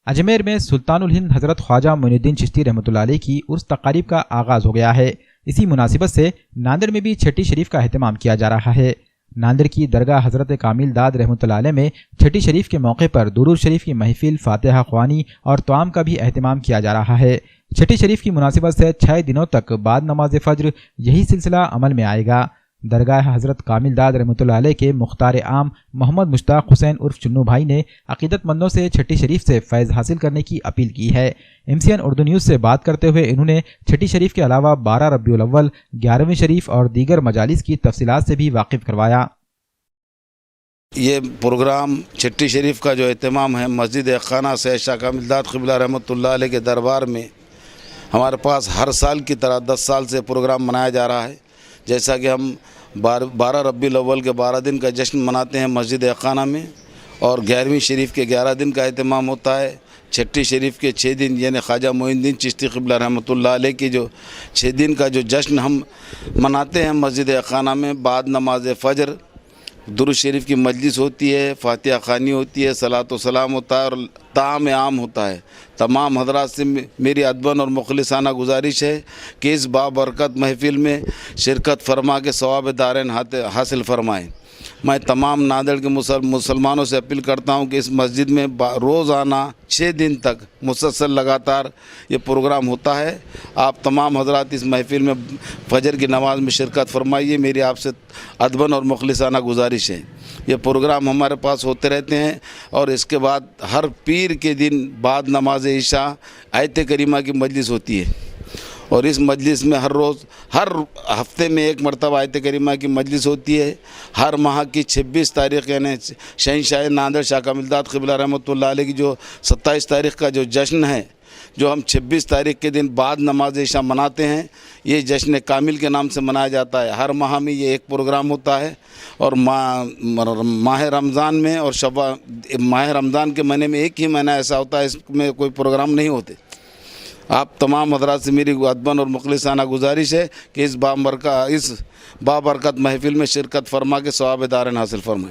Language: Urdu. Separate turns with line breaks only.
اجمیر میں سلطان الہند حضرت خواجہ معین الدین چشتی رحمۃ اللہ علیہ کی عرس تقاریب کا آغاز ہو گیا ہے۔ اسی مناسبت سے ناندیڑ میں بھی چھٹی شریف کا اہتمام کیا جا رہا ہے۔ ناندیڑ کی درگاہ حضرت کامل داد رحمۃ اللہ علیہ میں چھٹی شریف کے موقع پر درود شریف کی محفل، فاتحہ خوانی اور توام کا بھی اہتمام کیا جا رہا ہے۔ چھٹی شریف کی مناسبت سے 6 دنوں تک بعد نماز فجر یہی سلسلہ عمل میں آئے گا۔ درگاہ حضرت کامل داد رحمۃ اللہ علیہ کے مختار عام محمد مشتاق حسین عرف چنو بھائی نے عقیدت مندوں سے چھٹی شریف سے فیض حاصل کرنے کی اپیل کی ہے۔ MCN اردو نیوز سے بات کرتے ہوئے انہوں نے چھٹی شریف کے علاوہ 12 ربیع الاول، 11ویں شریف اور دیگر مجالس کی تفصیلات سے بھی واقف کروایا۔
یہ پروگرام چھٹی شریف کا جو اہتمام ہے مسجد خانہ سے شاہ کامل داد قبلہ رحمۃ اللہ علیہ کے دربار میں ہمارے پاس ہر سال کی طرح 10 سال سے پروگرام منایا جا رہا ہے۔ جیسا کہ ہم 12 ربیع الاول کے 12 دن کا جشن مناتے ہیں مسجد خانہ میں، اور 11ویں شریف کے 11 دن کا اہتمام ہوتا ہے۔ چھٹی شریف کے 6 دن یعنی خواجہ معین الدین چشتی قبلہ رحمۃ اللہ علیہ کی جو 6 دن کا جو جشن ہم مناتے ہیں مسجد خانہ میں، بعد نماز فجر درود شریف کی مجلس ہوتی ہے، فاتحہ خوانی ہوتی ہے، صلاۃ و سلام ہوتا ہے اور طعام عام ہوتا ہے۔ تمام حضرات سے میری ادباً اور مخلصانہ گزارش ہے کہ اس بابرکت محفل میں شرکت فرما کے ثواب دارین حاصل فرمائیں۔ میں تمام ناندیڑ کے مسلمانوں سے اپیل کرتا ہوں کہ اس مسجد میں روزانہ 6 دن تک مسلسل لگاتار یہ پروگرام ہوتا ہے۔ آپ تمام حضرات اس محفل میں فجر کی نماز میں شرکت فرمائیے، میری آپ سے ادباً اور مخلصانہ گزارش ہے۔ یہ پروگرام ہمارے پاس ہوتے رہتے ہیں، اور اس کے بعد ہر پیر کے دن بعد نماز عشاء آیت کریمہ کی مجلس ہوتی ہے، اور اس مجلس میں ہر روز ہر ہفتے میں 1 مرتبہ آیت کریمہ کی مجلس ہوتی ہے۔ ہر ماہ کی 26 تاریخ یعنی شہنشاہ ناندیڑ شاہ کامل داد قبلہ رحمۃ اللہ علیہ کی جو 27 تاریخ کا جو جشن ہے، جو ہم 26 تاریخ کے دن بعد نماز عشاء مناتے ہیں، یہ جشن کامل کے نام سے منایا جاتا ہے۔ ہر ماہ میں یہ ایک پروگرام ہوتا ہے، اور ماہ رمضان میں اور ماہ رمضان کے مہینے میں ایک ہی مہینہ ایسا ہوتا ہے اس میں کوئی پروگرام نہیں ہوتے۔ آپ تمام حضرات سے میری ادباً اور مخلصانہ گزارش ہے کہ اس بابرکت محفل میں شرکت فرما کے ثواب دارین حاصل فرمائیں۔